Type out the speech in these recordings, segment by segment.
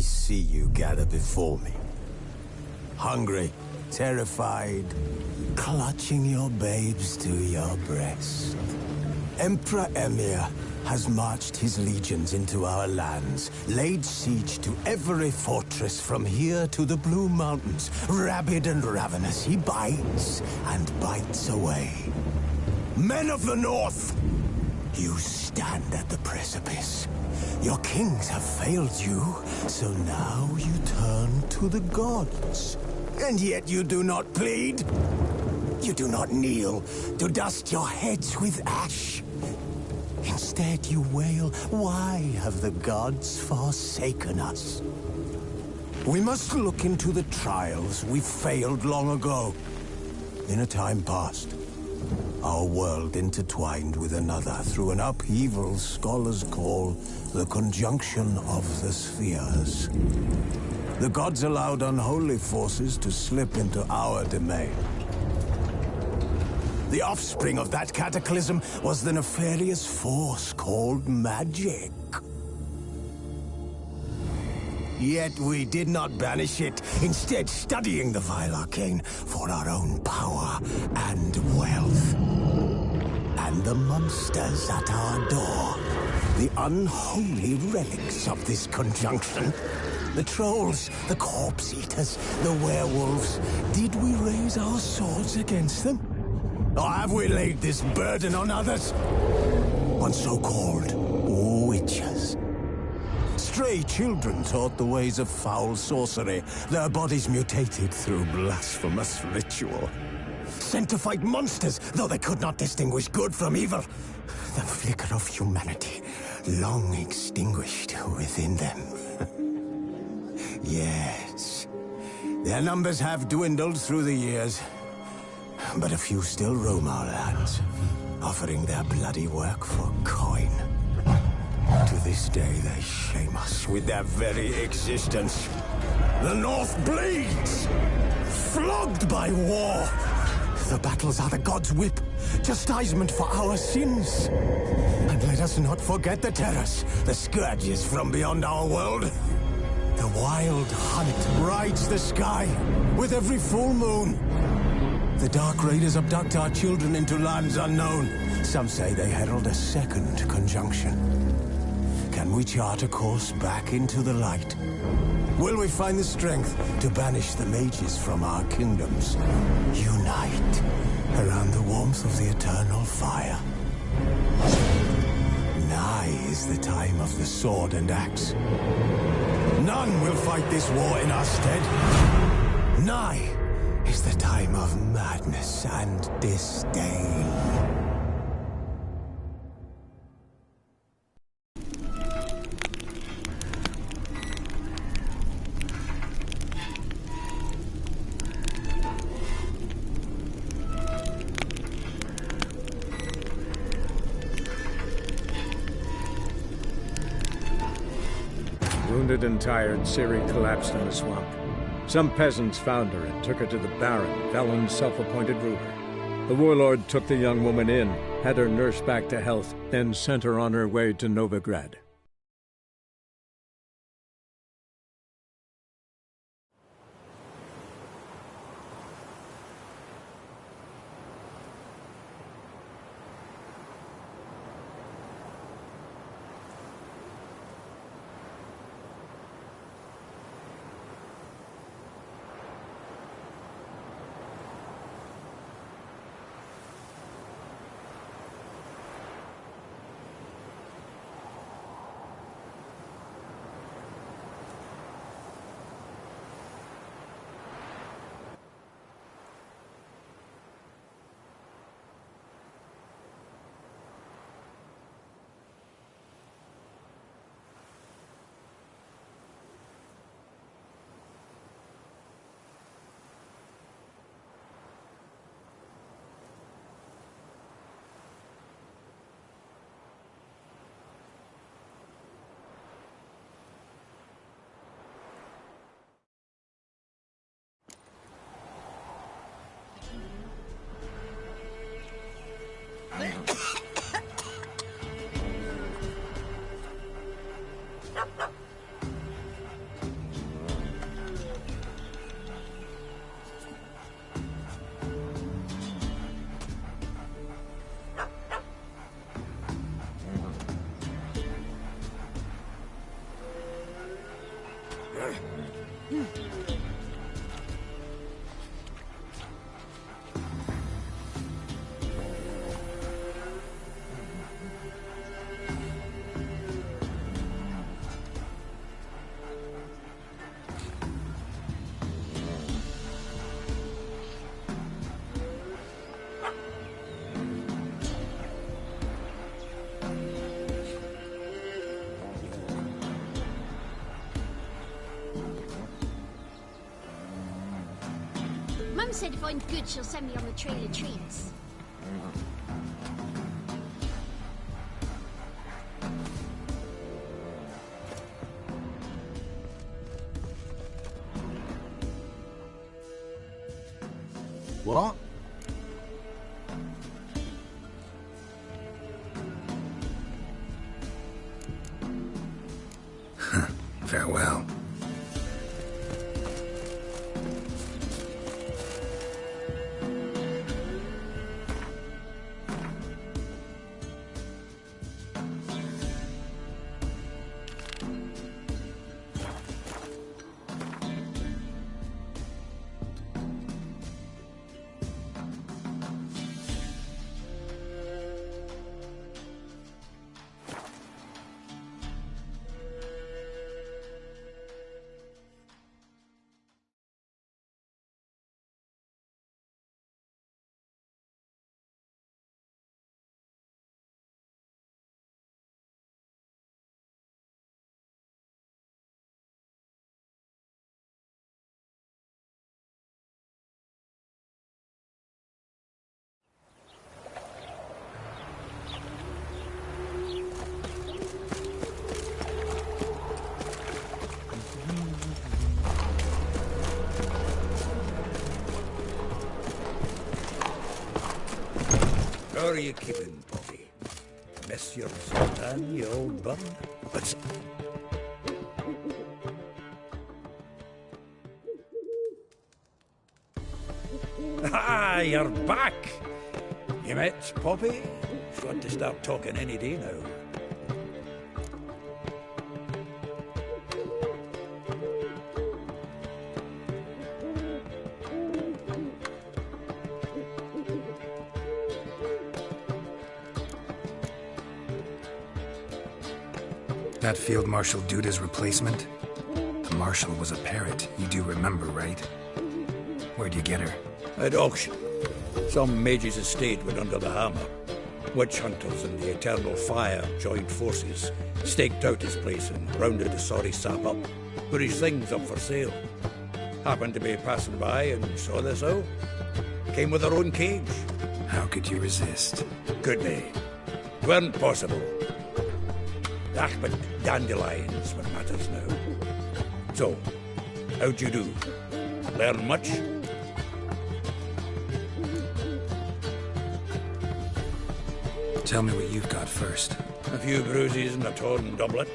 see you gather before me. Hungry, terrified, clutching your babes to your breast. Emperor Emir has marched his legions into our lands, laid siege to every fortress from here to the Blue Mountains. Rabid and ravenous, he bites and bites away. Men of the North, you stand at the precipice. Your kings have failed you, so now you turn to the gods. And yet you do not plead. You do not kneel to dust your heads with ash. Instead you wail, why have the gods forsaken us? We must look into the trials we failed long ago. In a time past, our world intertwined with another through an upheaval scholars call the conjunction of the spheres. The gods allowed unholy forces to slip into our domain. The offspring of that cataclysm was the nefarious force called magic. Yet we did not banish it, instead studying the vile arcane for our own power and wealth. And the monsters at our door, the unholy relics of this conjunction. The trolls, the corpse-eaters, the werewolves. Did we raise our swords against them? Or have we laid this burden on others? On so-called witches. Stray children taught the ways of foul sorcery, their bodies mutated through blasphemous ritual. Sent to fight monsters, though they could not distinguish good from evil. The flicker of humanity, long extinguished within them. Yes, their numbers have dwindled through the years, but a few still roam our lands, offering their bloody work for coin. To this day, they shame us with their very existence. The North bleeds, flogged by war. The battles are the gods' whip, chastisement for our sins. And let us not forget the terrors, the scourges from beyond our world. The wild hunt rides the sky with every full moon. The Dark Raiders abduct our children into lands unknown. Some say they herald a second conjunction. Can we chart a course back into the light? Will we find the strength to banish the mages from our kingdoms? Unite around the warmth of the eternal fire. Nigh is the time of the sword and axe. None will fight this war in our stead. Nigh is the time of madness and disdain. Wounded and tired, Ciri collapsed in the swamp. Some peasants found her and took her to the Baron, Valen's self-appointed ruler. The warlord took the young woman in, had her nursed back to health, then sent her on her way to Novigrad. Mum said if I'm good, she'll send me on the trail of treats. What? Farewell. How are you keeping, Poppy? Miss your Sultan, you old bum? What's... Ah, you're back! You met Poppy? She's got to start talking any day now. That Field Marshal Duda's replacement? The Marshal was a parrot, you do remember, right? Where'd you get her? At auction. Some mage's estate went under the hammer. Witch hunters and the Eternal Fire joined forces, staked out his place and rounded the sorry sap up, put his things up for sale. Happened to be passing by and saw this out. Came with her own cage. How could you resist? Couldn't he? Weren't possible. Ah, but dandelions what matters now. So, how'd you do? Learn much? Tell me what you've got first. A few bruises and a torn doublet.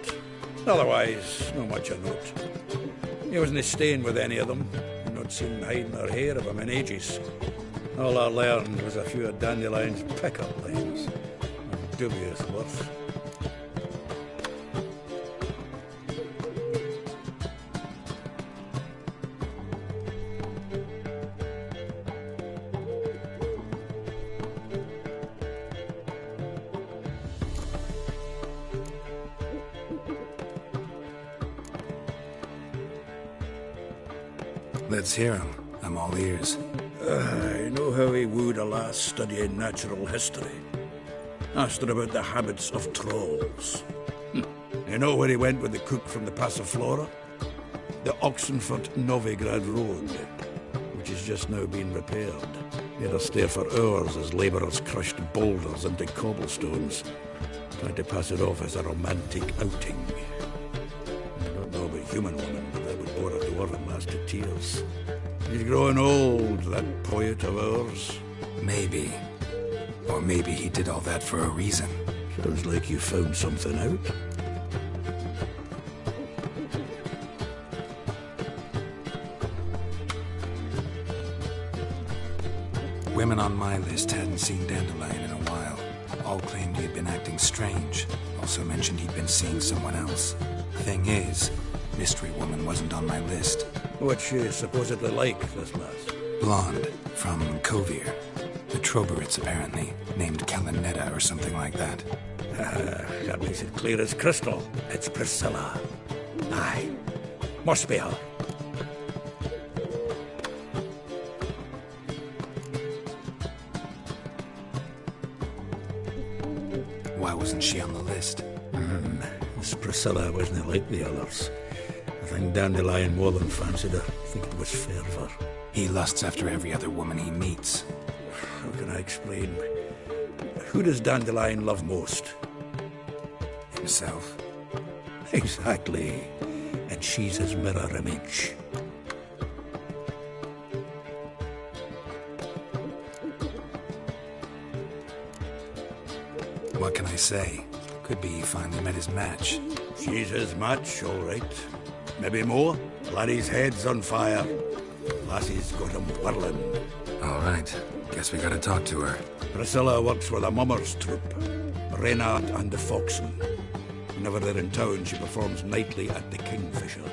Otherwise, no much of note. He wasn't staying with any of them. I'd not seen hide nor hair of him in ages. All I learned was a few of Dandelion's pick-up lines. Of dubious worth. Let's hear him. I'm all ears. I know how he wooed a lass studying natural history. Asked her about the habits of trolls. You know where he went with the cook from the Passiflora? The Oxenford Novigrad Road, which has just now been repaired. He had to stare for hours as labourers crushed boulders into cobblestones, trying to pass it off as a romantic outing. I don't know about human women, but that would bore a dwarven lass to tears. He's growing old, that poet of ours. Maybe. Or maybe he did all that for a reason. Sounds like you found something out. Women on my list hadn't seen Dandelion in a while. All claimed he had been acting strange. Also mentioned he'd been seeing someone else. Thing is, Mystery Woman wasn't on my list. What's she supposedly like, this lass? Blonde, from Kovir. The Troberits, apparently. Named Kalanetta or something like that. That makes it clear as crystal. It's Priscilla. Aye. Must be her. Why wasn't she on the list? This Priscilla wasn't like the others. I think Dandelion more than fancied her. I think it was fair for her. He lusts after every other woman he meets. How can I explain? Who does Dandelion love most? Himself. Exactly. And she's his mirror image. What can I say? Could be he finally met his match. She's his match, all right. Maybe more. Laddie's head's on fire. Lassie's got him whirling. All right. Guess we gotta talk to her. Priscilla works with a mummers troupe. Reynard and the Foxen. Whenever they're in town, she performs nightly at the Kingfisher.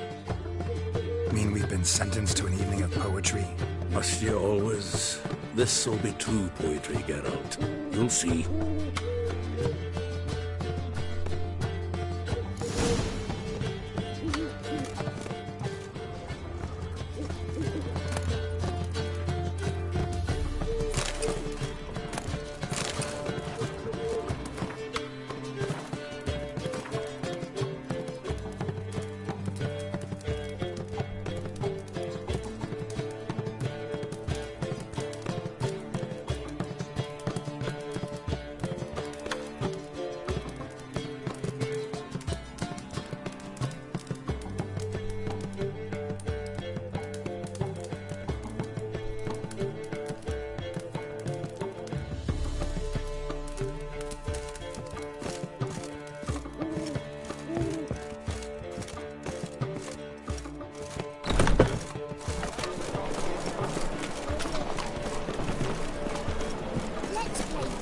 Mean we've been sentenced to an evening of poetry? Must you always? This'll be true poetry, Geralt. You'll see.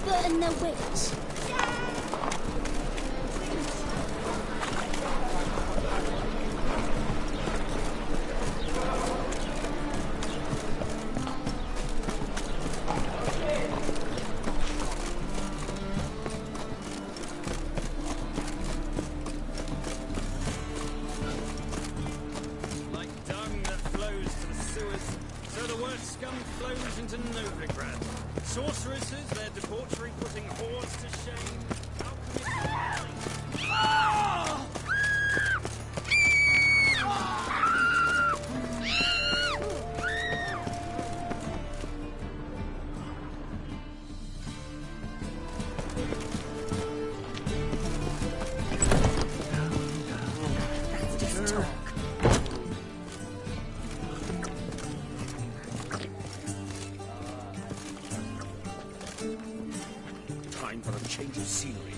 Burn the witch. Like dung that flows to the sewers, so the worst scum flows into Novigrad. Sorceresses, their debauchery putting whores to shame. That's just talk. Time for a change of scenery.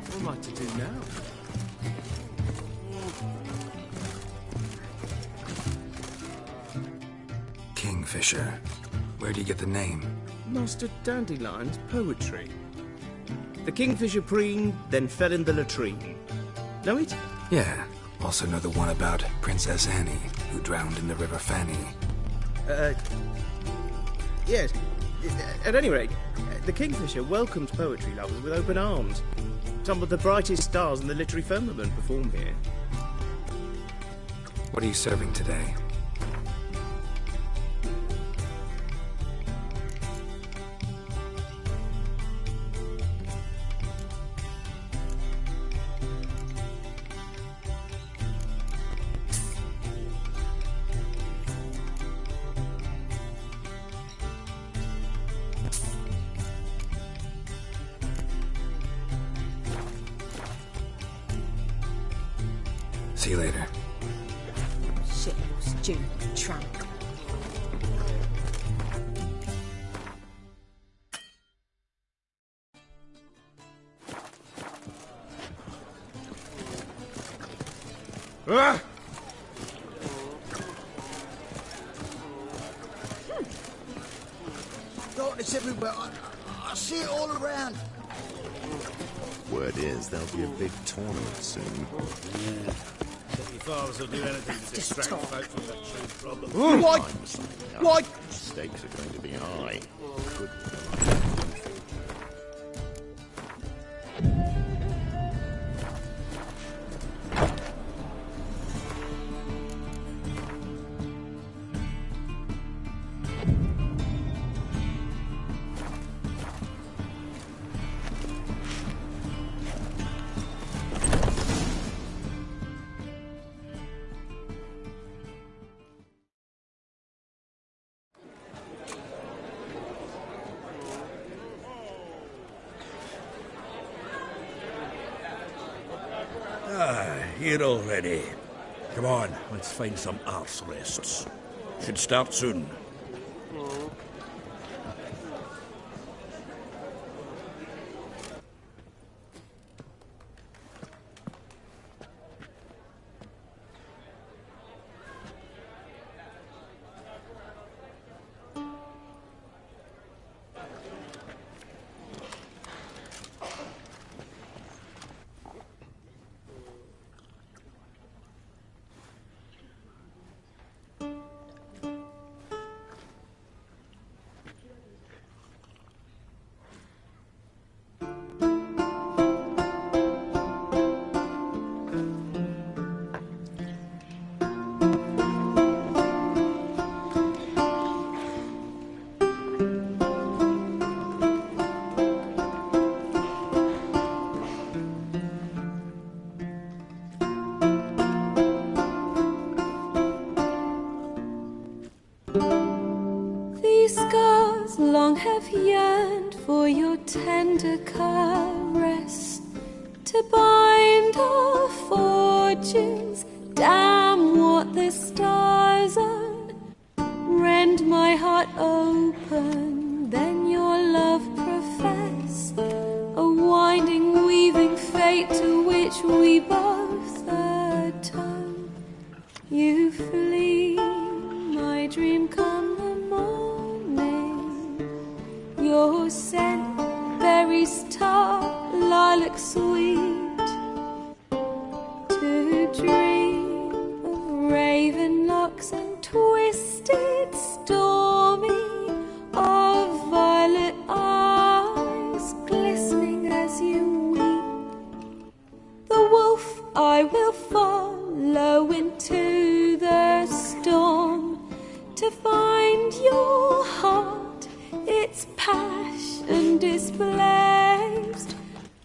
What am I to do now? Kingfisher. Where'd you get the name? Master Dandelion's poetry. The Kingfisher preened, then fell in the latrine. Know it? Yeah. Also know the one about Princess Annie, who drowned in the River Fanny. Yes. At any rate, the Kingfisher welcomes poetry lovers with open arms. Some of the brightest stars in the literary firmament perform here. What are you serving today? See you later. Shit, stupid trunk. darkness everywhere. I see it all around. Word is there'll be a big tournament soon. Yeah. Your fathers will do anything to distract folk from the true problem. Why? Why? Stakes are going to be high. Good. Here already. Come on, let's find some arse rests. Should start soon. Long have yearned for your tender caress, to bind our fortunes. Damn what the stars are. Rend my heart open, then your love profess, a winding, weaving fate to which we both atone. You flee, my dream come the morning. Your scent, berries tart, lilac sweet, to dream of raven locks and twisted, stormy, of violet eyes glistening as you weep. The wolf I will follow into the storm, to find your heart, its passion displaced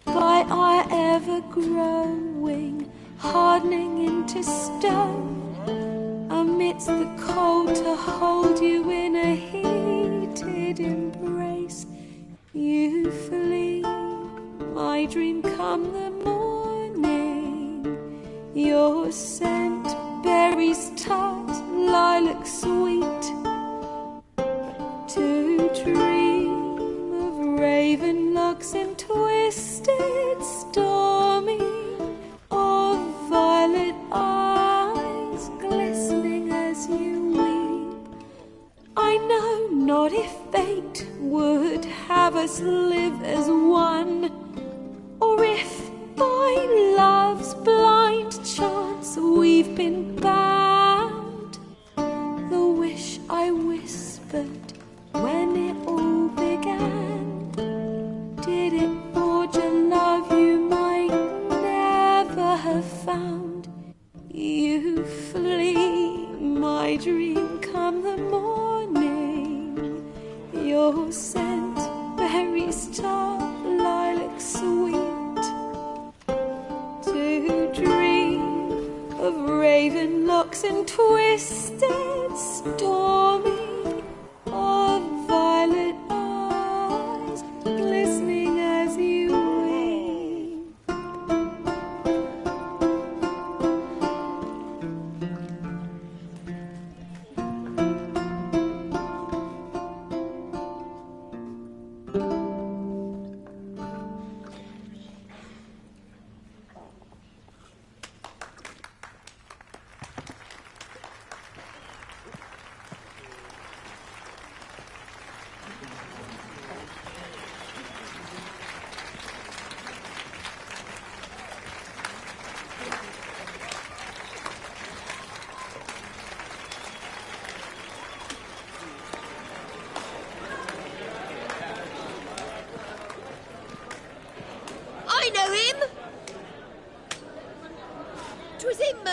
by our ever-growing, hardening into stone, amidst the cold to hold you in a heated embrace. You flee, my dream come the morning, your scent, berries tart, lilac sweet, to dream of raven locks and twisted, stormy, of violet eyes glistening as you weep. I know not if fate would have us live as one, or if by love's blind chance we've been bound. The wish I whispered when it all began, did it forge a love you might never have found? You flee, my dream come the morning, your scent, berries tart, lilac sweet, to dream of raven locks and twisted, stormy, of violet eyes glistening as you weep.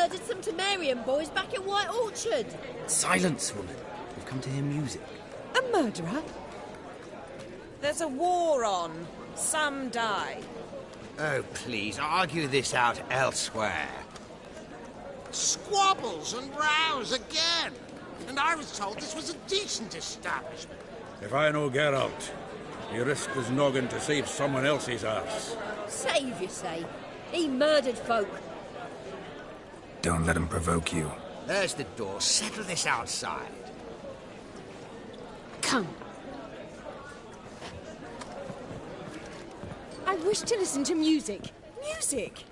murdered some Temerian boys back at White Orchard. Silence, woman. We've come to hear music. A murderer? There's a war on. Some die. Oh, please, argue this out elsewhere. Squabbles and rows again. And I was told this was a decent establishment. If I know Geralt, he risked his noggin to save someone else's arse. Save, you say? He murdered folk. Don't let him provoke you. There's the door. Settle this outside. Come. I wish to listen to music. Music!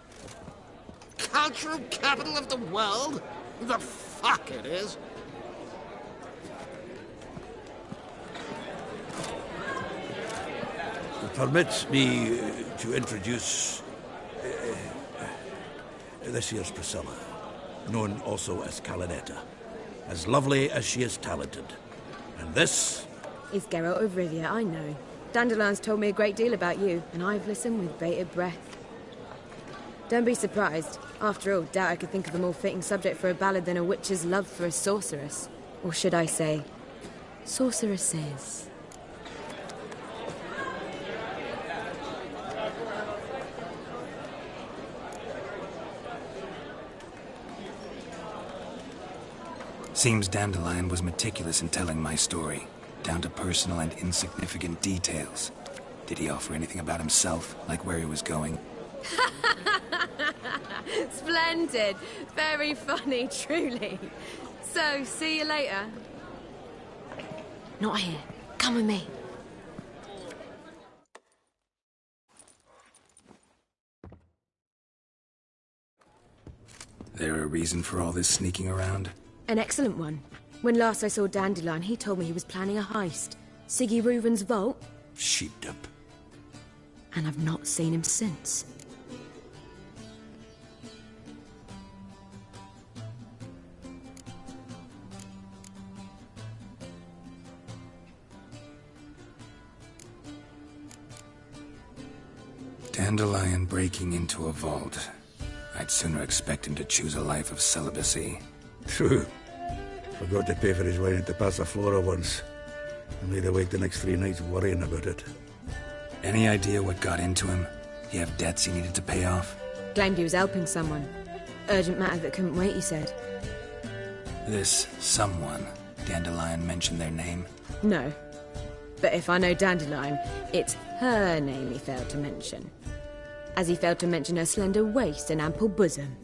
Cultural capital of the world? The fuck it is. Permit me to introduce this here's Priscilla, known also as Calinetta, as lovely as she is talented. And this is Geralt of Rivia, I know. Dandelion's told me a great deal about you, and I've listened with bated breath. Don't be surprised. After all, doubt I could think of a more fitting subject for a ballad than a witch's love for a sorceress. Or should I say, sorceresses. Seems Dandelion was meticulous in telling my story, down to personal and insignificant details. Did he offer anything about himself, like where he was going? Splendid. Very funny, truly. So, see you later. Not here. Come with me. There a reason for all this sneaking around? An excellent one. When last I saw Dandelion, he told me he was planning a heist. Siggy Reuven's vault. sheeped up. And I've not seen him since. Dandelion breaking into a vault. I'd sooner expect him to choose a life of celibacy. True. Forgot to pay for his wine at the Passaflora once. And laid awake the next 3 nights worrying about it. Any idea what got into him? He have debts he needed to pay off? Claimed he was helping someone. Urgent matter that couldn't wait, he said. This someone, Dandelion mentioned their name? No. But if I know Dandelion, it's her name he failed to mention. As he failed to mention her slender waist and ample bosom.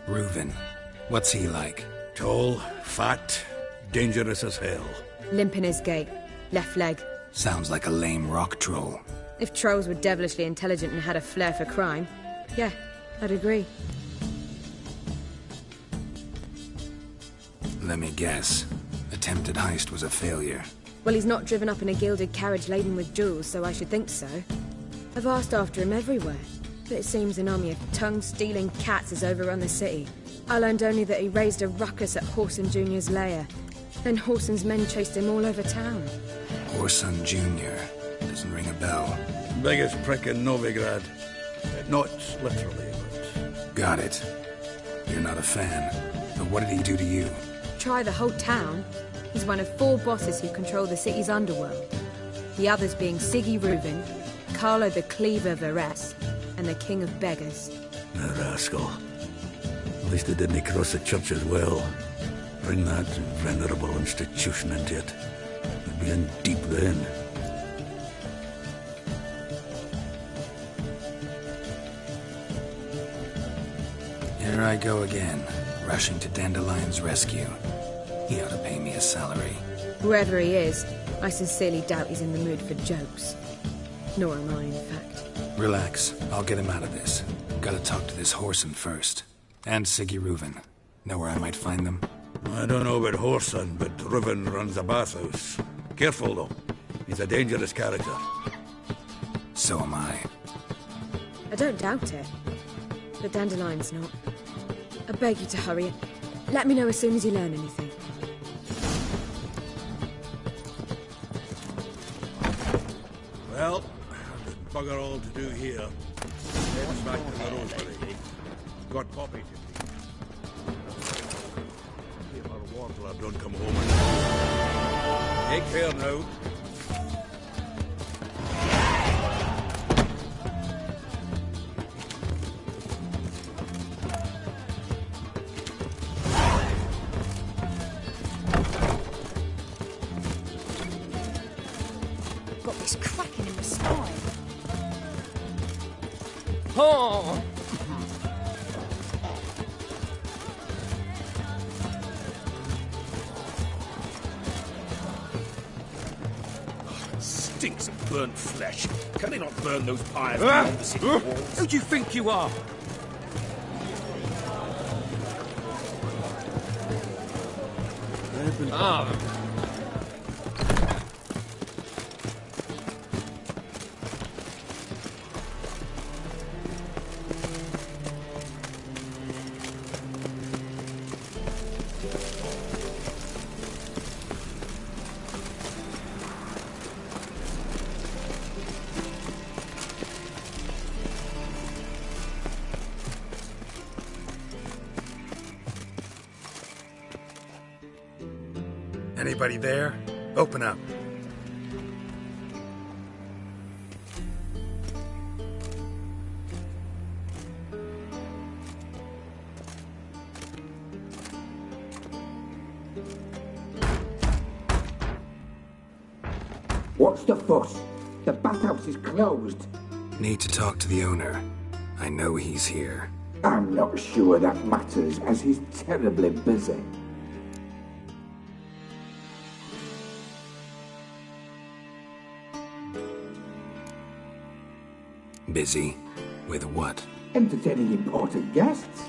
Reuven. What's he like? Tall, fat, dangerous as hell. Limp in his gait. Left leg. Sounds like a lame rock troll. If trolls were devilishly intelligent and had a flair for crime, yeah, I'd agree. Let me guess. Attempted heist was a failure. Well, he's not driven up in a gilded carriage laden with jewels, so I should think so. I've asked after him everywhere, but it seems an army of tongue-stealing cats has overrun the city. I learned only that he raised a ruckus at Whoreson Jr.'s lair. Then Whoreson's men chased him all over town. Whoreson Jr. Doesn't ring a bell. Biggest prick in Novigrad. Not literally, but... Got it. You're not a fan. But what did he do to you? Try the whole town. He's one of 4 bosses who control the city's underworld. The others being Siggy Reuven, Carlo the Cleaver Varese, and the King of Beggars. A rascal. At least they didn't cross the church as well. Bring that venerable institution into it. We'd be in deep then. Here I go again, rushing to Dandelion's rescue. He ought to pay me a salary. Whoever he is, I sincerely doubt he's in the mood for jokes. Nor am I, in fact. Relax. I'll get him out of this. Gotta talk to this Whoreson first. And Siggy Reuven. Know where I might find them? I don't know about Whoreson, but Reuven runs a bathhouse. Careful, though. He's a dangerous character. So am I. I don't doubt it. But Dandelion's not. I beg you to hurry. Let me know as soon as you learn anything. Well, there's bugger all to do here. Heading back to the rosebery. Got Poppy to meet. Our wardler don't come home and... Take care now. Got this cracking in my spine. Oh! Stinks of burnt flesh. Can they not burn those pyres beyond the city walls? Who do you think you are? Ah. Anybody there? Open up. What's the fuss? The bathhouse is closed. Need to talk to the owner. I know he's here. I'm not sure that matters, as he's terribly busy. Busy? With what? Entertaining important guests.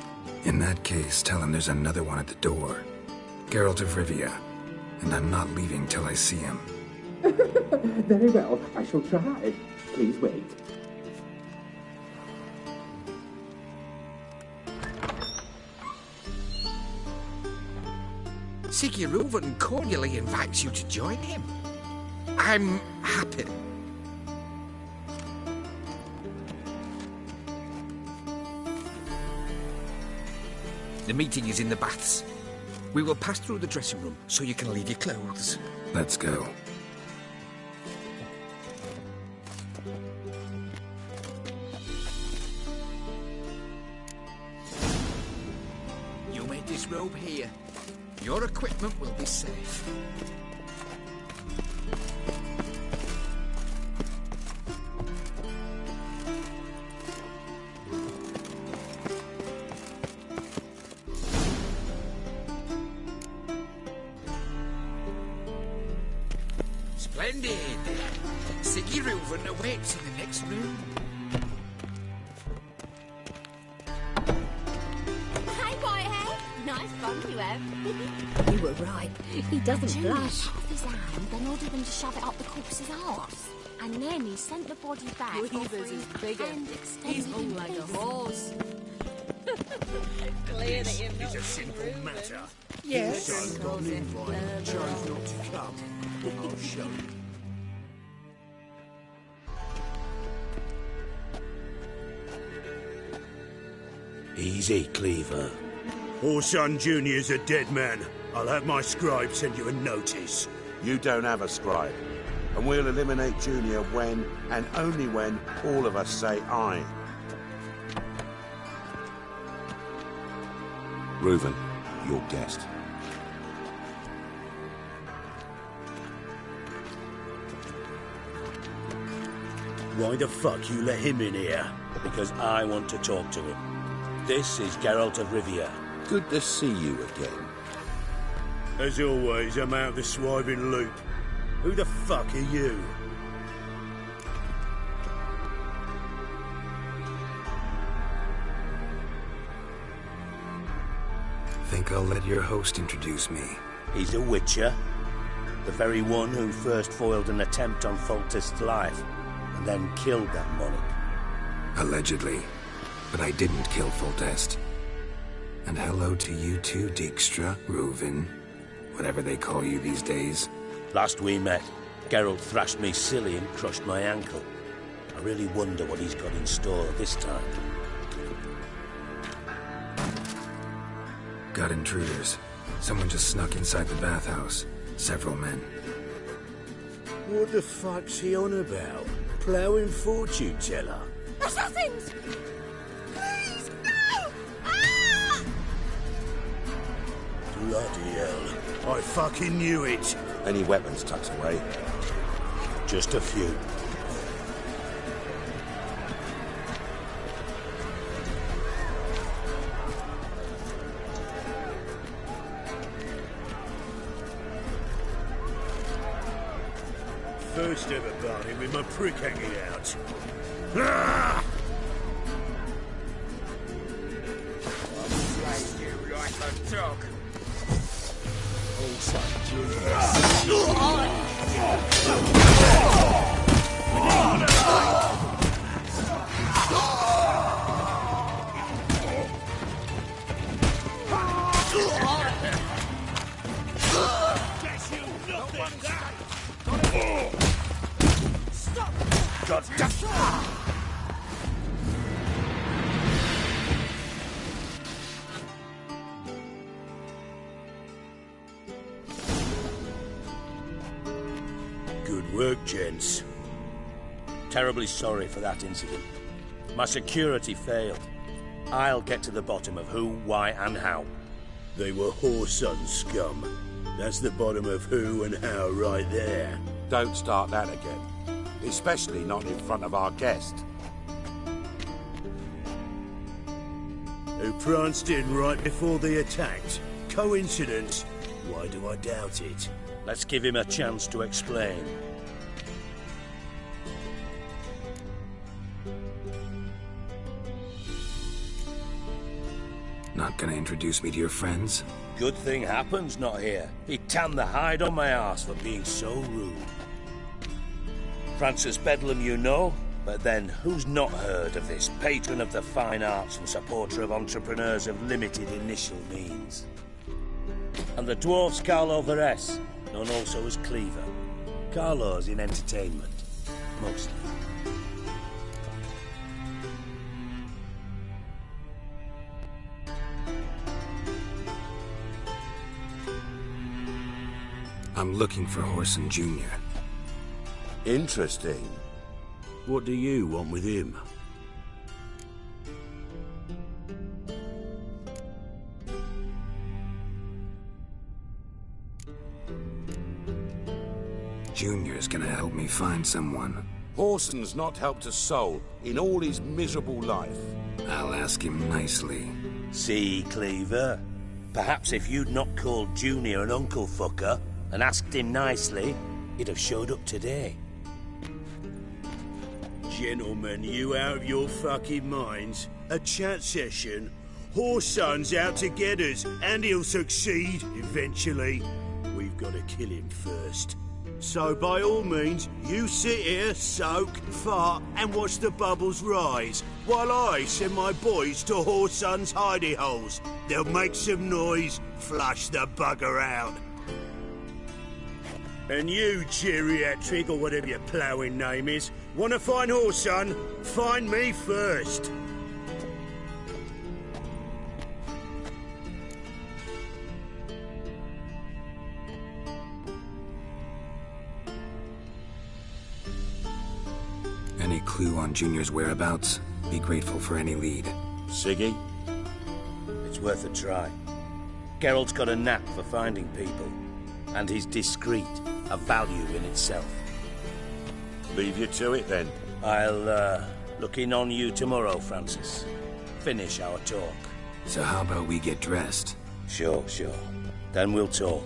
In that case, tell him there's another one at the door. Geralt of Rivia. And I'm not leaving till I see him. Very well, I shall try. Please wait. Siggy Reuven cordially invites you to join him. I'm happy. The meeting is in the baths. We will pass through the dressing room so you can leave your clothes. Let's go. You made this robe here. Your equipment will be safe. Splendid! Siggy Reuven awaits in the next room. Hey, boyhead. Nice bum you have. You were right. He doesn't Junior blush. shot off his hand, then ordered them to shove it up the corpse's arse. And then he sent the body back Weaver's offering is bigger. and extended He's hung like a pieces. horse. Clear that you've not It's a seen simple Reuven. matter. Yes. John's got an invite. Chose not to come. I'll show you. Easy, Cleaver. Orson Jr.'s a dead man. I'll have my scribe send you a notice. You don't have a scribe. And we'll eliminate Junior when, and only when, all of us say aye. Reuven, your guest. Why the fuck you let him in here? Because I want to talk to him. This is Geralt of Rivia. Good to see you again. As always, I'm out the swiving loop. Who the fuck are you? Think I'll let your host introduce me. He's a witcher. The very one who first foiled an attempt on Foltest's life, and then killed that monarch. Allegedly. But I didn't kill Foltest. And hello to you too, Dijkstra, Reuven, whatever they call you these days. Last we met, Geralt thrashed me silly and crushed my ankle. I really wonder what he's got in store this time. Got intruders. Someone just snuck inside the bathhouse. Several men. What the fuck's he on about? Ploughing fortune teller? Assassins! Please, no! Ah! Bloody hell. I fucking knew it. Any weapons tucked away? Just a few. First ever barney with my prick hanging out. Ah! I'll slay you like a dog. Also, good work, gents. Terribly sorry for that incident. My security failed. I'll get to the bottom of who, why, and how. They were whoreson scum. That's the bottom of who and how right there. Don't start that again. Especially not in front of our guest. Who pranced in right before they attacked. Coincidence? Why do I doubt it? Let's give him a chance to explain. Not gonna introduce me to your friends? Good thing Happen's not here. He tanned the hide on my arse for being so rude. Francis Bedlam you know, but then who's not heard of this patron of the fine arts and supporter of entrepreneurs of limited initial means? And the dwarf's Carlo Veres, known also as Cleaver. Carlo's in entertainment, mostly. I'm looking for Whoreson Jr. Interesting. What do you want with him? Junior's gonna help me find someone. Whoreson's not helped a soul in all his miserable life. I'll ask him nicely. See, Cleaver? Perhaps if you'd not called Junior an uncle fucker and asked him nicely, he'd have showed up today. Gentlemen, you out of your fucking minds? A chat session? Whoreson's out to get us, and he'll succeed eventually. We've got to kill him first. So by all means, you sit here, soak, fart, and watch the bubbles rise, while I send my boys to Whoreson's hidey holes. They'll make some noise, flush the bugger out. And you, geriatric, or whatever your ploughing name is, want to find Whoreson? Find me first. Any clue on Junior's whereabouts? Be grateful for any lead. Siggy? It's worth a try. Geralt's got a knack for finding people. And he's discreet, a value in itself. Leave you to it, then. I'll, look in on you tomorrow, Francis. Finish our talk. So how about we get dressed? Sure. Then we'll talk.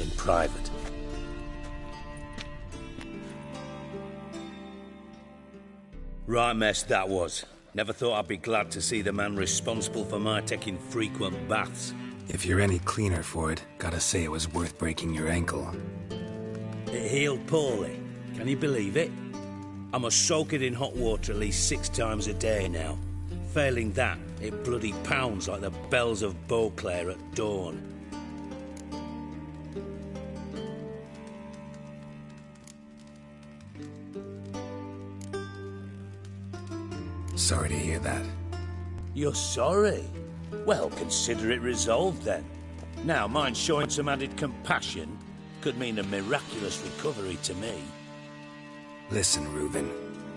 In private. Right mess that was. Never thought I'd be glad to see the man responsible for my taking frequent baths. If you're any cleaner for it, gotta say it was worth breaking your ankle. It healed poorly. Can you believe it? I must soak it in hot water at least 6 times a day now. Failing that, it bloody pounds like the bells of Beauclair at dawn. Sorry to hear that. You're sorry? Well, consider it resolved then. Now, mind showing some added compassion could mean a miraculous recovery to me. Listen, Reuven.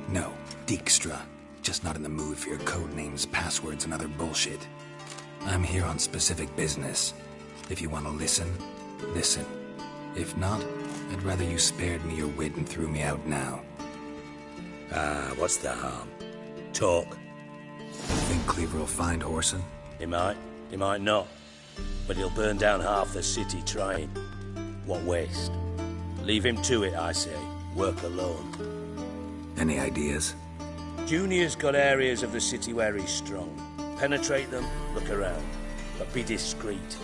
No, Dijkstra. Just not in the mood for your code names, passwords, and other bullshit. I'm here on specific business. If you want to listen, listen. If not, I'd rather you spared me your wit and threw me out now. What's the harm? Talk. Think Cleaver will find Whoreson? He might not. But he'll burn down half the city trying. What waste? Leave him to it, I say. Work alone. Any ideas? Junior's got areas of the city where he's strong. Penetrate them, look around. But be discreet.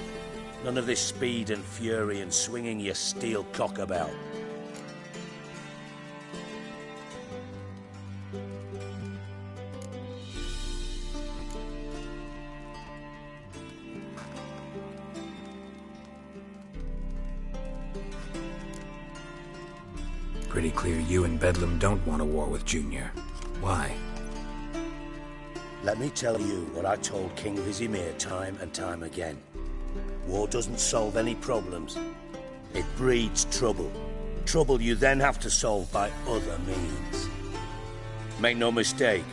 None of this speed and fury and swinging your steel cock about. Pretty clear you and Bedlam don't want a war with Junior. Why? Let me tell you what I told King Vizimir time and time again. War doesn't solve any problems. It breeds trouble. Trouble you then have to solve by other means. Make no mistake,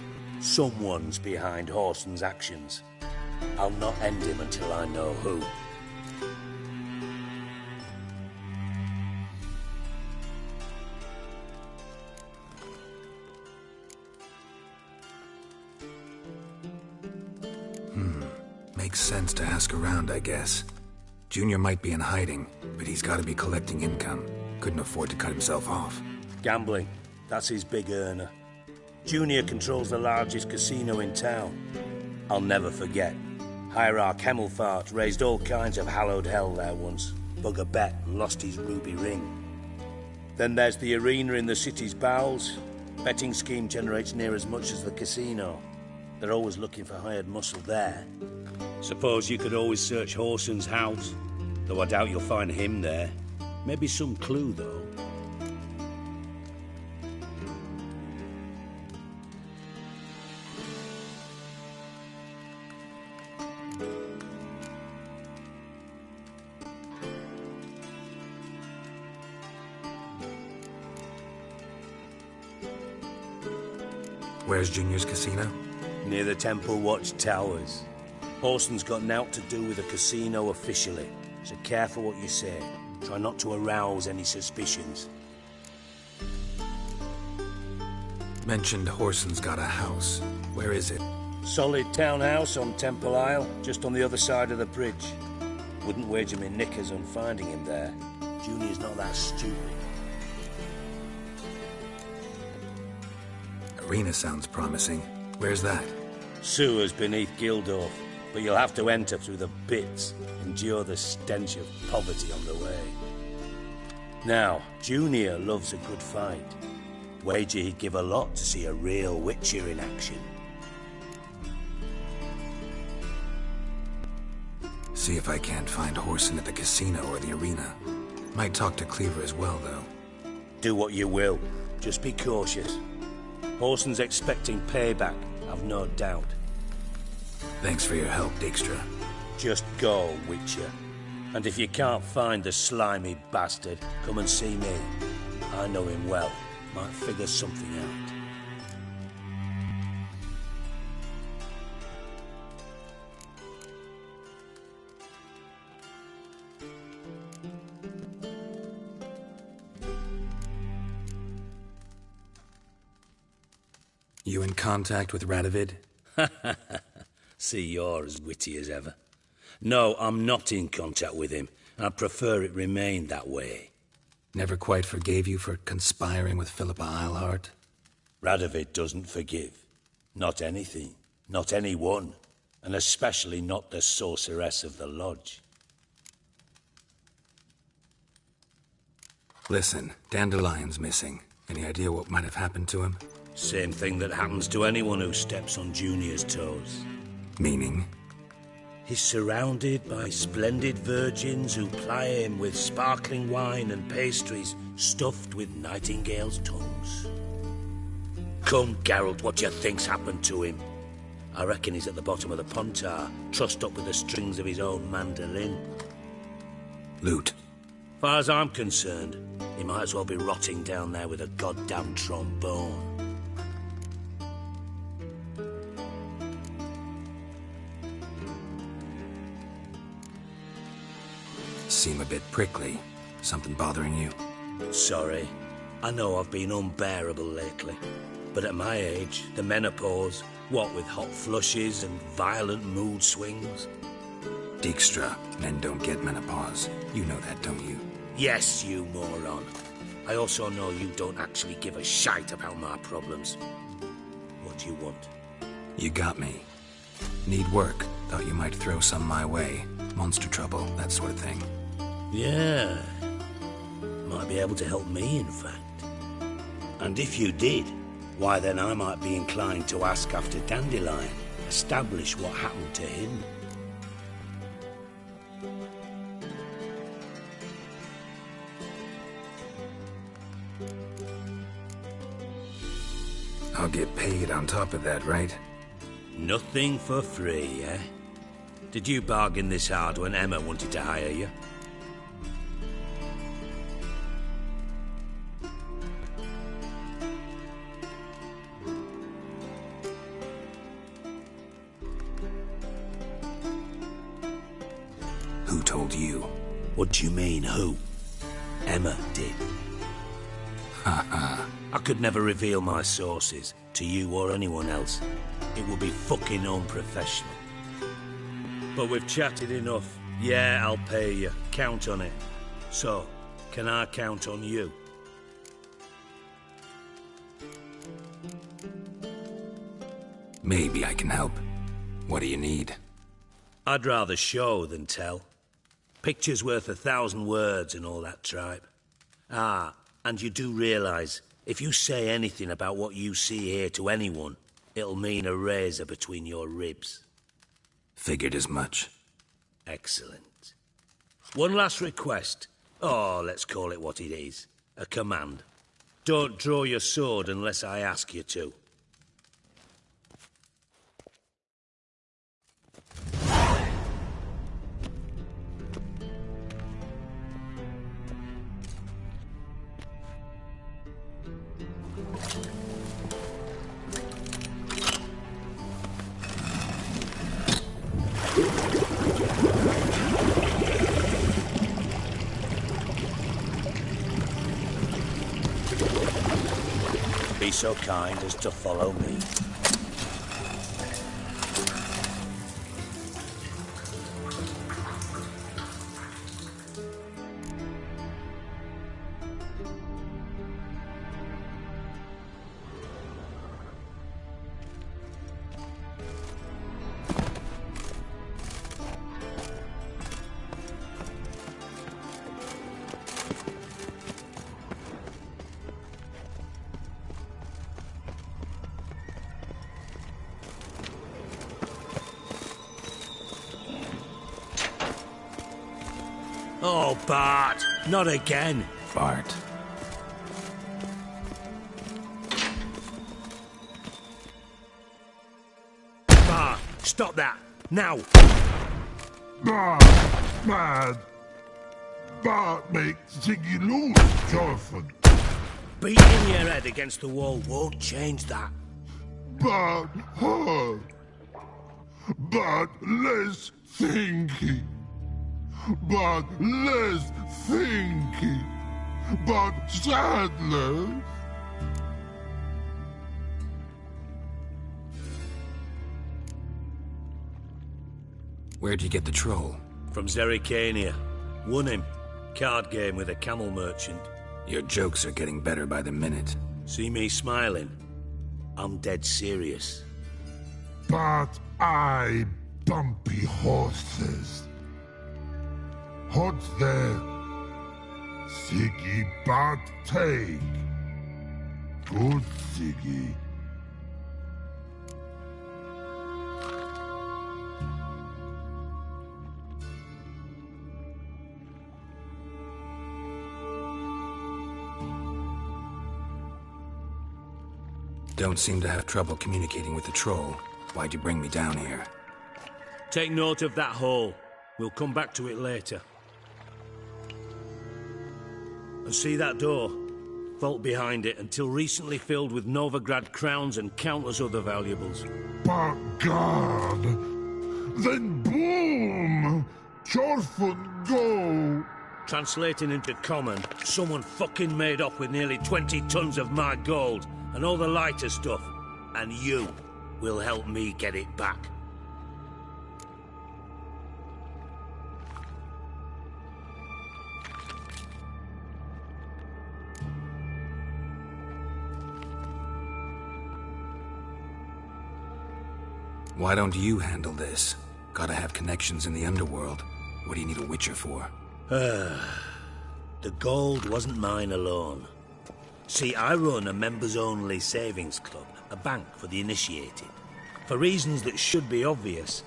someone's behind Whoreson's actions. I'll not end him until I know who. Makes sense to ask around, I guess. Junior might be in hiding, but he's got to be collecting income. Couldn't afford to cut himself off. Gambling. That's his big earner. Junior controls the largest casino in town. I'll never forget. Hierarch Hemmelfart raised all kinds of hallowed hell there once. Bug a bet and lost his ruby ring. Then there's the arena in the city's bowels. Betting scheme generates near as much as the casino. They're always looking for hired muscle there. Suppose you could always search Whoreson's house, though I doubt you'll find him there. Maybe some clue, though. Where's Junior's casino? Near the Temple Watch Towers. Whoreson's got naught to do with the casino officially, so careful what you say. Try not to arouse any suspicions. Mentioned Whoreson's got a house. Where is it? Solid townhouse on Temple Isle, just on the other side of the bridge. Wouldn't wager me knickers on finding him there. Junior's not that stupid. Arena sounds promising. Where's that? Sewers beneath Gildorf, but you'll have to enter through the bits, endure the stench of poverty on the way. Now, Junior loves a good fight. Wager he'd give a lot to see a real Witcher in action. See if I can't find Whoreson at the casino or the arena. Might talk to Cleaver as well, though. Do what you will. Just be cautious. Whoreson's expecting payback, I've no doubt. Thanks for your help, Dijkstra. Just go, Witcher. And if you can't find the slimy bastard, come and see me. I know him well. Might figure something out. You in contact with Radovid? See, you're as witty as ever. No, I'm not in contact with him. I prefer it remained that way. Never quite forgave you for conspiring with Philippa Eilhart? Radovid doesn't forgive. Not anything. Not anyone. And especially not the sorceress of the lodge. Listen, Dandelion's missing. Any idea what might have happened to him? Same thing that happens to anyone who steps on Junior's toes. Meaning? He's surrounded by splendid virgins who ply him with sparkling wine and pastries stuffed with nightingales' tongues. Come, Geralt, what do you think's happened to him? I reckon he's at the bottom of the Pontar, trussed up with the strings of his own mandolin. Loot. Far as I'm concerned, he might as well be rotting down there with a goddamn trombone. Seem a bit prickly. Something bothering you? Sorry. I know I've been unbearable lately. But at my age, the menopause, what with hot flushes and violent mood swings. Dijkstra, men don't get menopause. You know that, don't you? Yes, you moron. I also know you don't actually give a shite about my problems. What do you want? You got me. Need work. Thought you might throw some my way. Monster trouble, that sort of thing. Yeah. Might be able to help me, in fact. And if you did, why then I might be inclined to ask after Dandelion, establish what happened to him. I'll get paid on top of that, right? Nothing for free, eh? Did you bargain this hard when Emma wanted to hire you? Who told you? What do you mean, who? Emma did. Haha. I could never reveal my sources to you or anyone else. It would be fucking unprofessional. But we've chatted enough. Yeah, I'll pay you. Count on it. So, can I count on you? Maybe I can help. What do you need? I'd rather show than tell. Picture's worth 1,000 words and all that tripe. Ah, and you do realise, if you say anything about what you see here to anyone, it'll mean a razor between your ribs. Figured as much. Excellent. One last request. Oh, let's call it what it is. A command. Don't draw your sword unless I ask you to. Be so kind as to follow me. Oh, Bart! Not again! Bart. Bart! Stop that! Now! Bart! Mad! Bart makes Ziggy lose, Jonathan. Beating your head against the wall won't change that. Bart hurt. Bart less thinky. But less thinky, but sadness. Where'd you get the troll? From Zerrikania. Won him. Card game with a camel merchant. Your jokes are getting better by the minute. See me smiling? I'm dead serious. But I bumpy horses. What's there? Siggy but take. Good Siggy. Don't seem to have trouble communicating with the troll. Why'd you bring me down here? Take note of that hole. We'll come back to it later. And see that door? Vault behind it, until recently filled with Novigrad crowns and countless other valuables. By God! Then boom! Chorfun go! Translating into common, someone fucking made off with nearly 20 tons of my gold and all the lighter stuff. And you will help me get it back. Why don't you handle this? Gotta have connections in the underworld. What do you need a witcher for? The gold wasn't mine alone. See, I run a members-only savings club, a bank for the initiated. For reasons that should be obvious,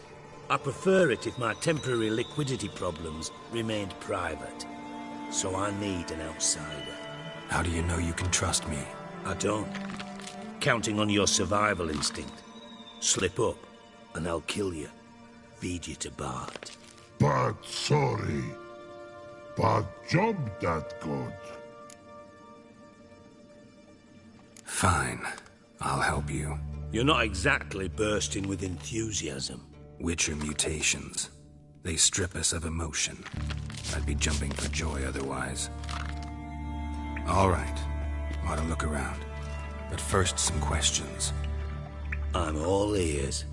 I prefer it if my temporary liquidity problems remained private. So I need an outsider. How do you know you can trust me? I don't. Counting on your survival instinct. Slip up, and I'll kill you. Feed you to Bart. But sorry. But job that good. Fine. I'll help you. You're not exactly bursting with enthusiasm. Witcher mutations. They strip us of emotion. I'd be jumping for joy otherwise. All right. Ought to look around. But first, some questions. I'm all ears.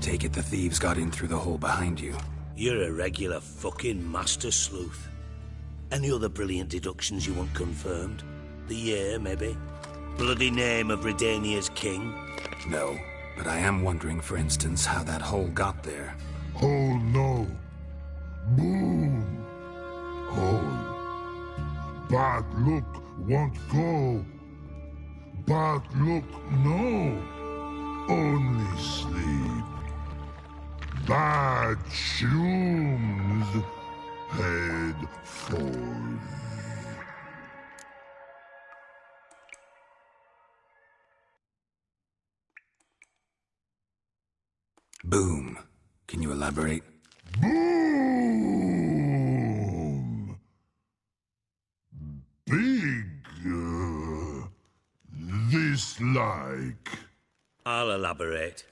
Take it the thieves got in through the hole behind you. You're a regular fucking master sleuth. Any other brilliant deductions you want confirmed? The year, maybe? Bloody name of Redania's king? No, but I am wondering, for instance, how that hole got there. Oh no. Boom. Hole. Bad look won't go. Bad look no. Only sleep. Bad shrooms. Head falls. Boom. Can you elaborate? Boom! Big. This like. I'll elaborate.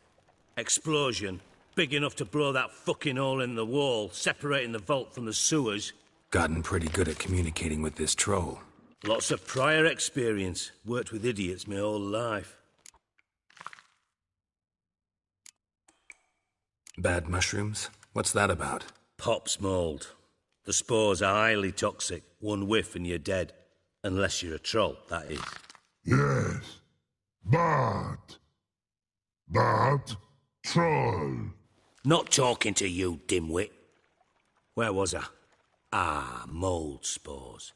Explosion. Big enough to blow that fucking hole in the wall, separating the vault from the sewers. Gotten pretty good at communicating with this troll. Lots of prior experience. Worked with idiots my whole life. Bad mushrooms? What's that about? Pop's mold. The spores are highly toxic. One whiff and you're dead. Unless you're a troll, that is. Yes. But troll. Not talking to you, dimwit. Where was I? Ah, mold spores.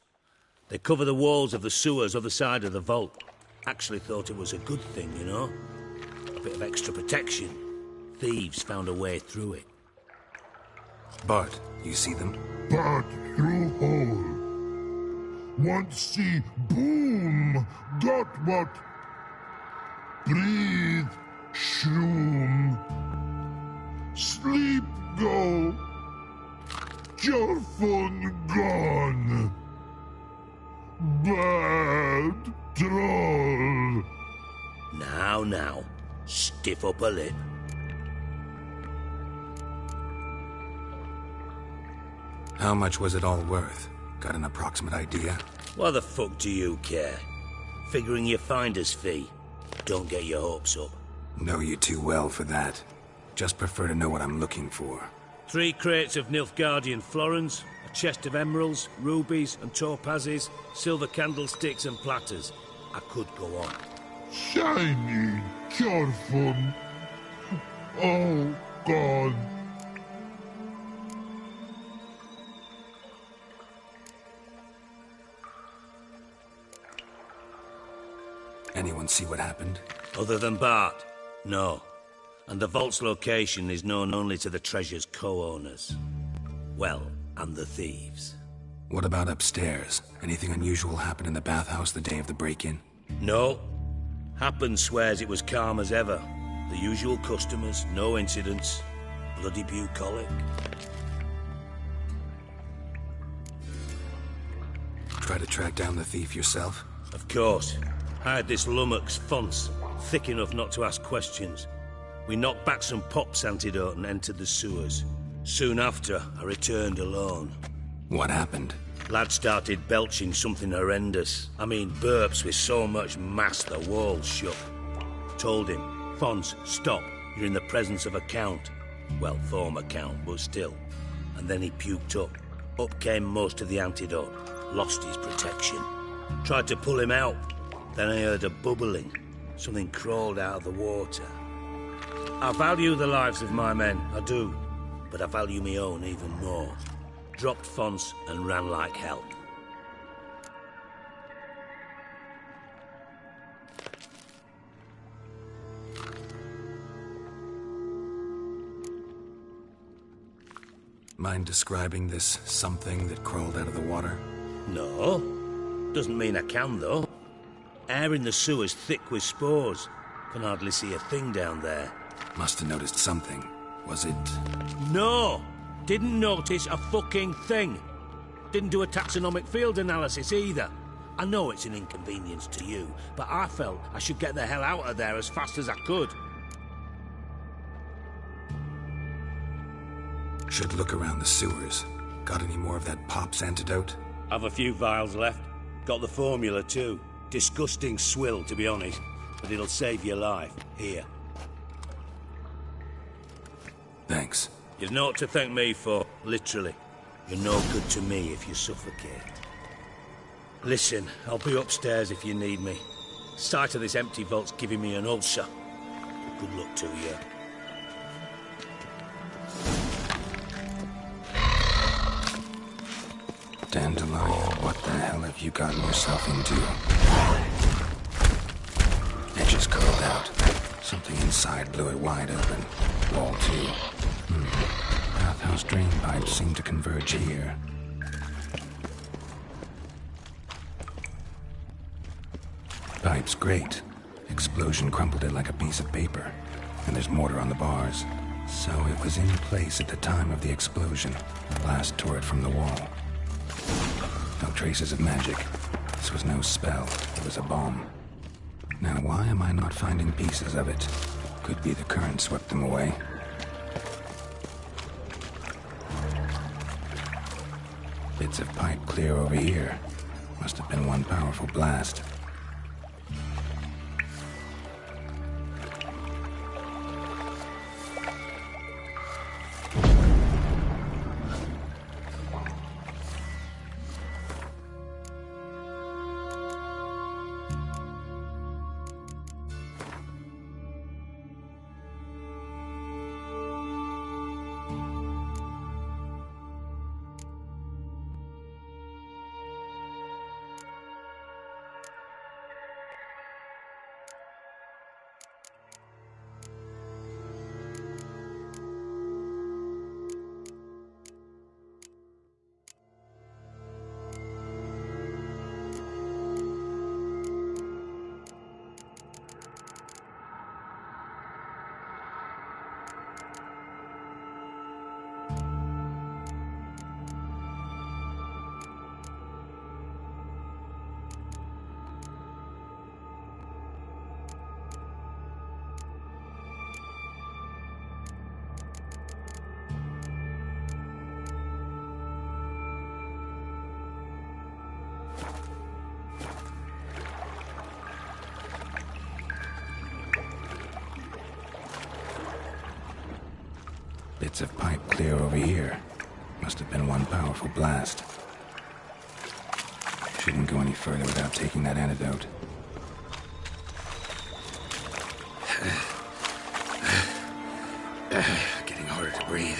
They cover the walls of the sewers other side of the vault. Actually thought it was a good thing, you know? A bit of extra protection. Thieves found a way through it. Bart, you see them? Bart through hole. Want see boom. Got what? Breathe. Shroom. Sleep go. Your phone gone. Bad troll. Now. Stiff up a lip. How much was it all worth? Got an approximate idea? Why the fuck do you care? Figuring your finder's fee. Don't get your hopes up. Know you too well for that. Just prefer to know what I'm looking for. 3 crates of Nilfgaardian florins, a chest of emeralds, rubies and topazes, silver candlesticks and platters. I could go on. Shiny, careful. Oh, God. Anyone see what happened? Other than Bart? No. And the vault's location is known only to the treasure's co-owners. Well, and the thieves. What about upstairs? Anything unusual happen in the bathhouse the day of the break-in? No. Happen swears it was calm as ever. The usual customers, no incidents. Bloody bucolic. Try to track down the thief yourself? Of course. I had this lummox Fonce, thick enough not to ask questions. We knocked back some Pop's antidote and entered the sewers. Soon after, I returned alone. What happened? Lad started belching something horrendous. I mean, burps with so much mass the walls shook. Told him, Fonce, stop. You're in the presence of a count. Well, former count, but still. And then he puked up. Up came most of the antidote. Lost his protection. Tried to pull him out. Then I heard a bubbling. Something crawled out of the water. I value the lives of my men, I do. But I value my own even more. Dropped Fonce and ran like hell. Mind describing this something that crawled out of the water? No. Doesn't mean I can, though. Air in the sewer's thick with spores. Can hardly see a thing down there. Must have noticed something. Was it... No! Didn't notice a fucking thing. Didn't do a taxonomic field analysis either. I know it's an inconvenience to you, but I felt I should get the hell out of there as fast as I could. Should look around the sewers. Got any more of that Pop's antidote? Have a few vials left. Got the formula too. Disgusting swill, to be honest. But it'll save your life. Here. Thanks. You've naught to thank me for, literally. You're no good to me if you suffocate. Listen, I'll be upstairs if you need me. Sight of this empty vault's giving me an ulcer. Good luck to you. Dandelion, what the hell have you gotten yourself into? Edges curled out. Something inside blew it wide open. Wall too. Bathhouse drain pipes seem to converge here. Pipe's great. Explosion crumpled it like a piece of paper. And there's mortar on the bars. So it was in place at the time of the explosion. Blast tore it from the wall. No traces of magic. This was no spell. It was a bomb. Now, why am I not finding pieces of it? Could be the current swept them away. Bits of pipe clear over here. Must have been one powerful blast. Bits of pipe clear over here. Must have been one powerful blast. Shouldn't go any further without taking that antidote. Getting harder to breathe.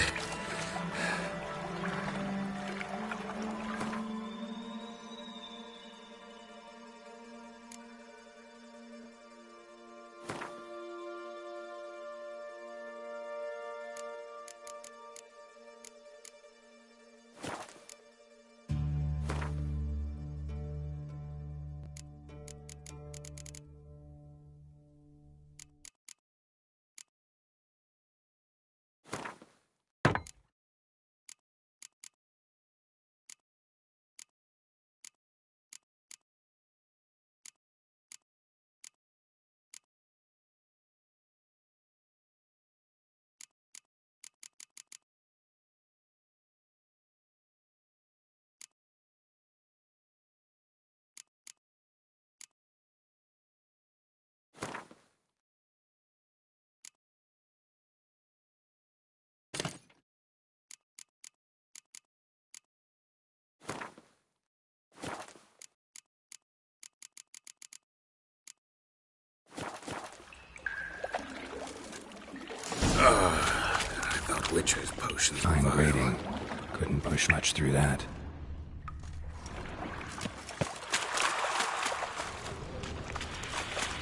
Butcher's potions. Fine grading. Couldn't push much through that.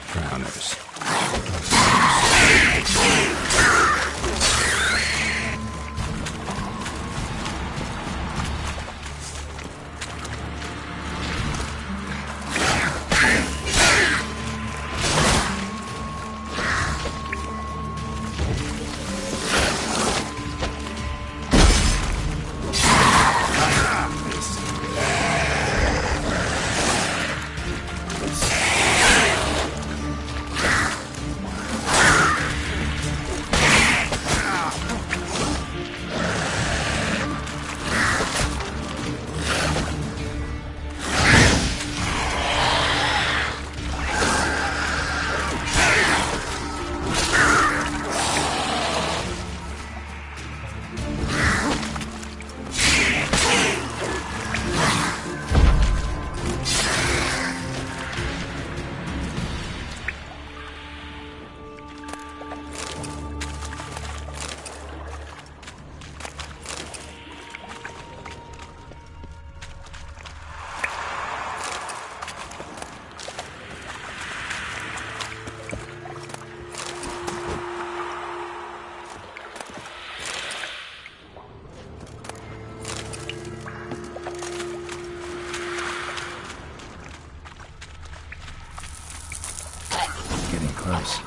Drowners. Close.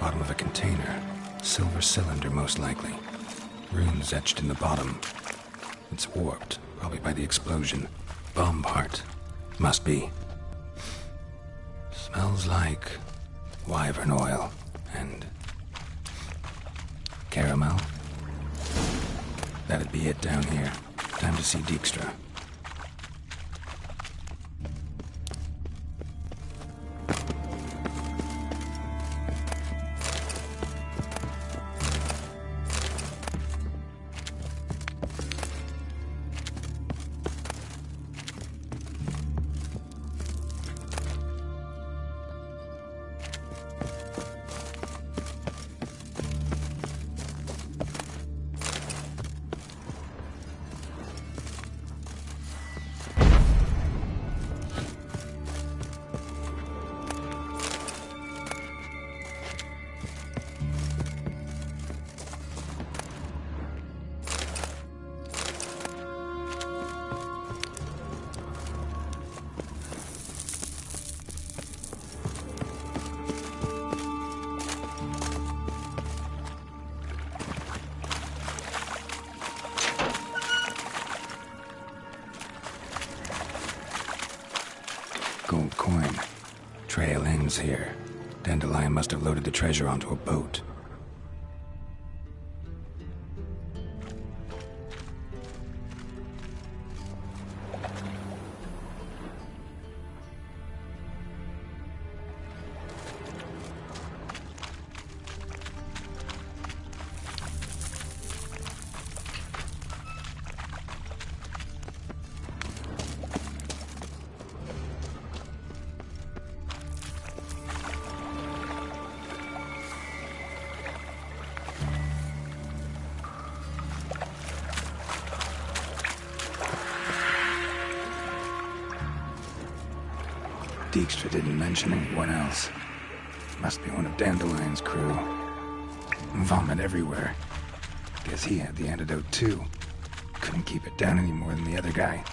Bottom of a container. Silver cylinder, most likely. Runes etched in the bottom. It's warped, probably by the explosion. Bomb part. Must be. Smells like wyvern oil and caramel. That'd be it down here. Time to see Dijkstra. Gold coin. Trail ends here. Dandelion must have loaded the treasure onto a boat. Dijkstra didn't mention anyone else. Must be one of Dandelion's crew. Vomit everywhere. Guess he had the antidote too. Couldn't keep it down any more than the other guy.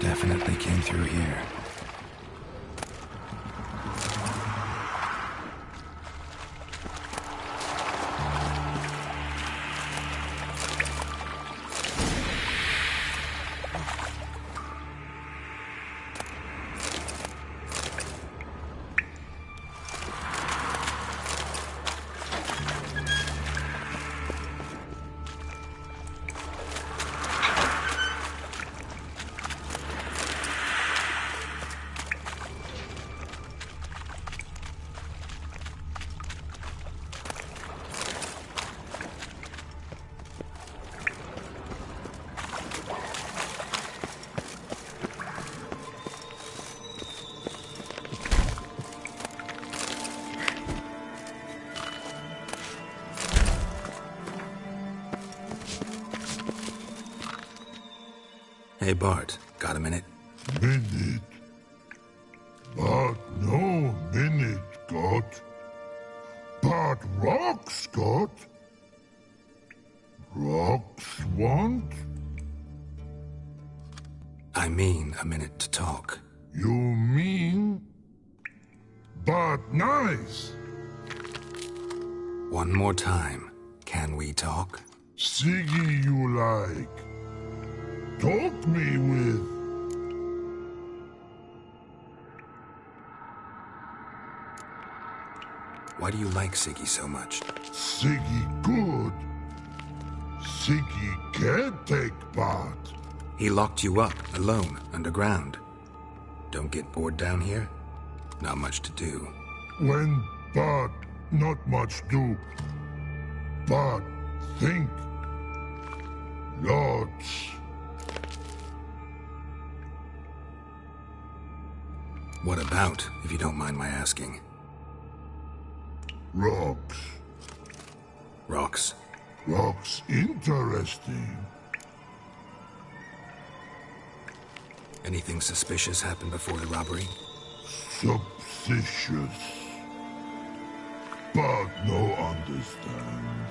Definitely came through here. Hey, Bart, got a minute? Minute. But no minute got. But rocks got. Rocks want? I mean a minute to talk. You mean? But nice. One more time. Can we talk? Siggy you like. Talk me with. Why do you like Siggy so much? Siggy good. Siggy can't take part. He locked you up, alone, underground. Don't get bored down here? Not much to do. When but not much do. But think. Lots. What about, if you don't mind my asking? Rocks. Rocks? Rocks interesting. Anything suspicious happened before the robbery? Suspicious. But no understand.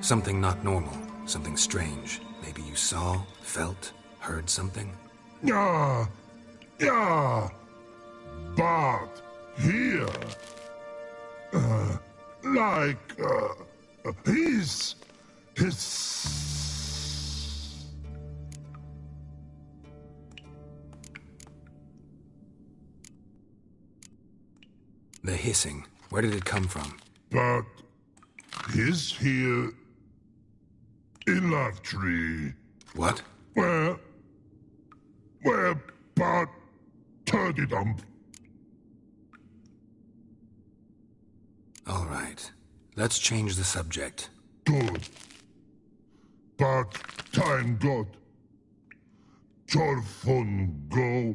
Something not normal. Something strange. Maybe you saw, felt, heard something? Yeah. Yeah. But here. His. The hissing. Where did it come from? But his here in Love Tree. What? Where but turdy dump. All right. Let's change the subject. Good. But time got. Jorfun go.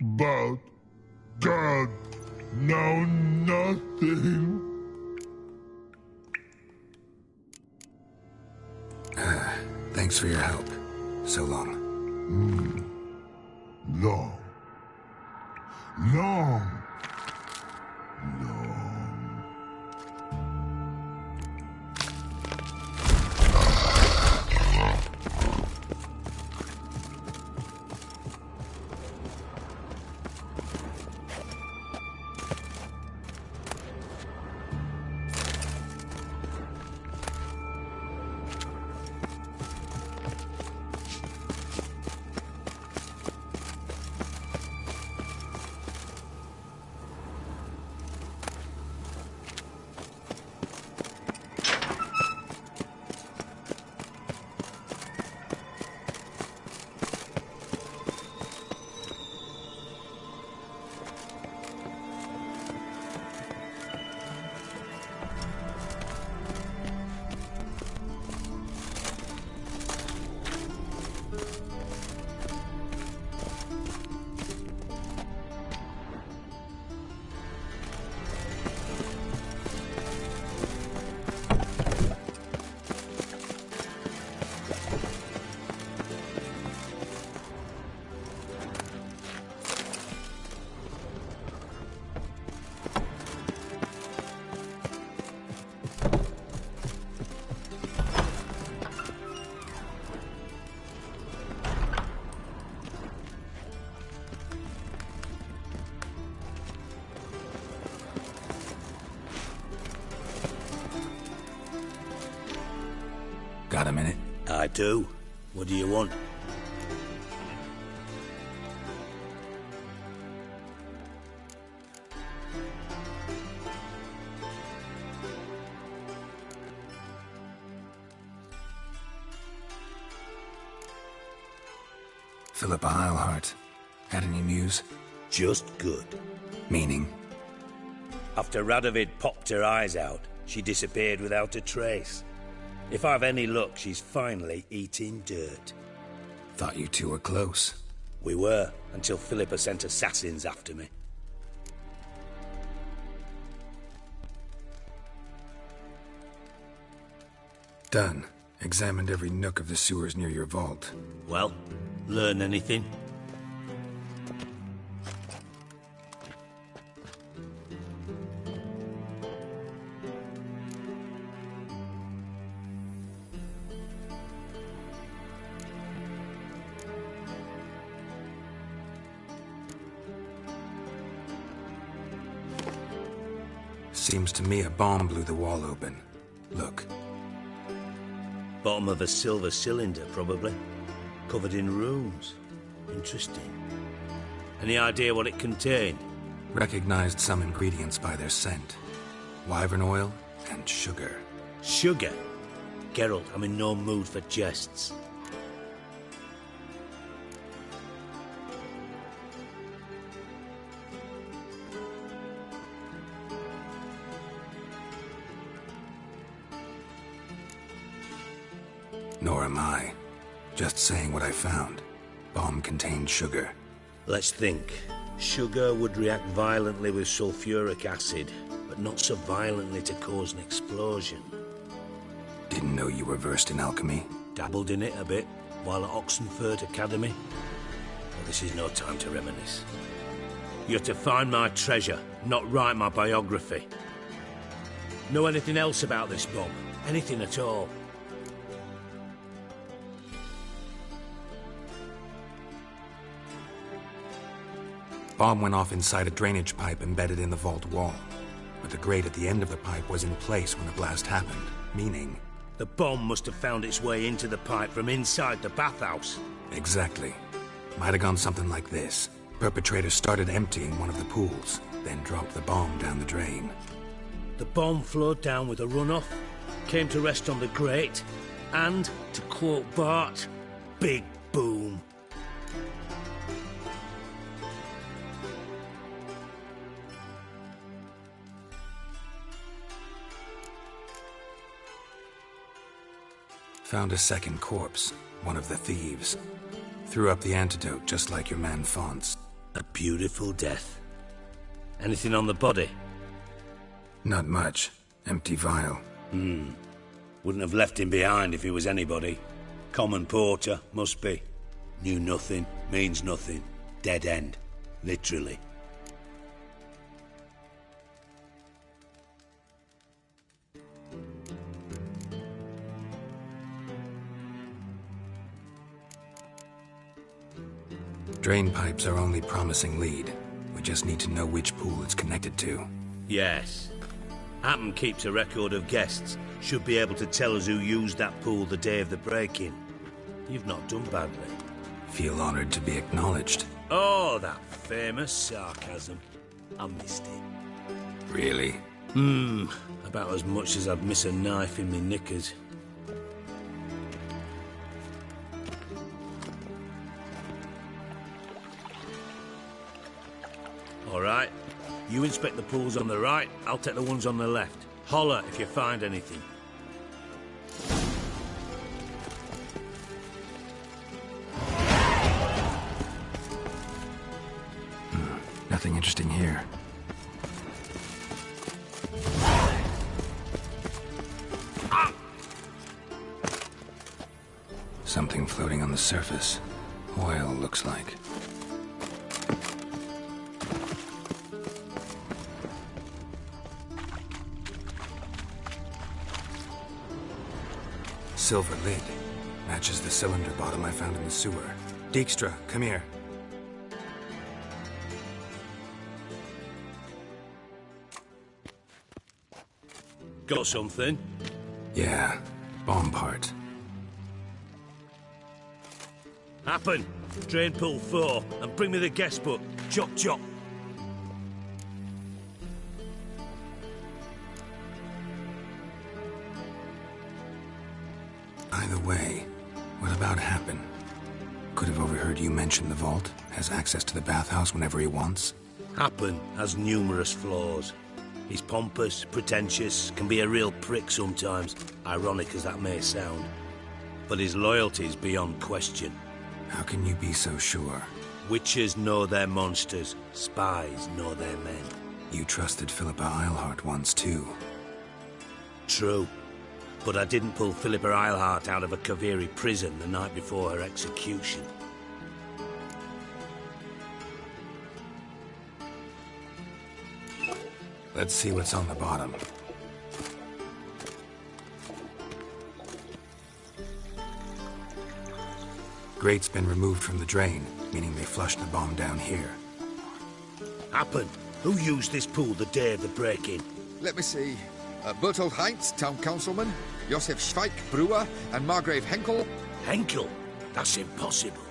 But God, now nothing. Thanks for your help. So long. Long. Long. Got a minute? I do. What do you want? Philippa Eilhart. Had any news? Just good. Meaning? After Radovid popped her eyes out, she disappeared without a trace. If I've any luck, she's finally eating dirt. Thought you two were close. We were, until Philippa sent assassins after me. Done. Examined every nook of the sewers near your vault. Well, learn anything? Seems to me a bomb blew the wall open. Look. Bottom of a silver cylinder, probably. Covered in runes. Interesting. Any idea what it contained? Recognized some ingredients by their scent. Wyvern oil and sugar. Sugar? Geralt, I'm in no mood for jests. Nor am I. Just saying what I found. Bomb contained sugar. Let's think. Sugar would react violently with sulfuric acid, but not so violently to cause an explosion. Didn't know you were versed in alchemy. Dabbled in it a bit, while at Oxenford Academy. But this is no time to reminisce. You're to find my treasure, not write my biography. Know anything else about this bomb? Anything at all? Bomb went off inside a drainage pipe embedded in the vault wall. But the grate at the end of the pipe was in place when the blast happened, meaning... The bomb must have found its way into the pipe from inside the bathhouse. Exactly. Might have gone something like this. Perpetrator started emptying one of the pools, then dropped the bomb down the drain. The bomb flowed down with a runoff, came to rest on the grate, and, to quote Bart, big boom. Found a second corpse, one of the thieves. Threw up the antidote just like your man Fonz. A beautiful death. Anything on the body? Not much. Empty vial. Wouldn't have left him behind if he was anybody. Common porter, must be. Knew nothing, means nothing. Dead end. Literally. Drain pipes are only promising lead. We just need to know which pool it's connected to. Yes. Hammond keeps a record of guests. Should be able to tell us who used that pool the day of the break-in. You've not done badly. Feel honored to be acknowledged. Oh, that famous sarcasm. I missed it. Really? About as much as I'd miss a knife in me knickers. All right. You inspect the pools on the right, I'll take the ones on the left. Holler if you find anything. Nothing interesting here. Something floating on the surface. Oil, looks like. Silver lid. Matches the cylinder bottom I found in the sewer. Dijkstra, come here. Got something? Yeah, bomb part. Happen. Drain pool 4, and bring me the guest book. Chop chop. Either way, what about Happen? Could have overheard you mention the vault, has access to the bathhouse whenever he wants. Happen has numerous flaws. He's pompous, pretentious, can be a real prick sometimes, ironic as that may sound. But his loyalty is beyond question. How can you be so sure? Witches know their monsters, spies know their men. You trusted Philippa Eilhart once too. True. But I didn't pull Philippa Eilhart out of a Kaviri prison the night before her execution. Let's see what's on the bottom. Grate's been removed from the drain, meaning they flushed the bomb down here. Happen. Who used this pool the day of the break-in? Let me see. Bertold Heinz, town councilman, Josef Schweik, brewer, and Margrave Henkel. Henkel? That's impossible.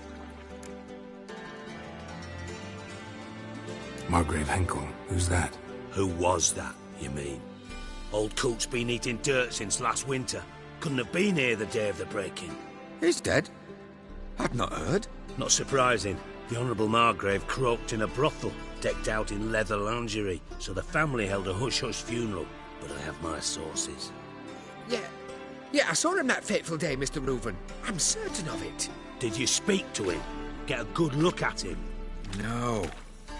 Margrave Henkel? Who's that? Who was that, you mean? Old Coot's been eating dirt since last winter. Couldn't have been here the day of the break-in. He's dead? I'd not heard. Not surprising. The Honourable Margrave croaked in a brothel, decked out in leather lingerie, so the family held a hush-hush funeral. But I have my sources. Yeah, I saw him that fateful day, Mr. Reuven. I'm certain of it. Did you speak to him? Get a good look at him? No.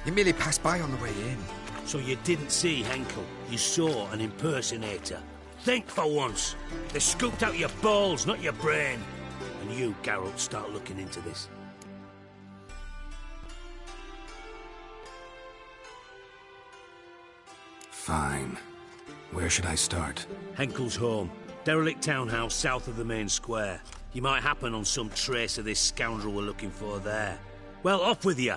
He merely passed by on the way in. So you didn't see Henkel? You saw an impersonator? Think for once. They scooped out your balls, not your brain. And you, Geralt, start looking into this. Fine. Where should I start? Henkel's home. Derelict townhouse south of the main square. You might happen on some trace of this scoundrel we're looking for there. Well, off with you.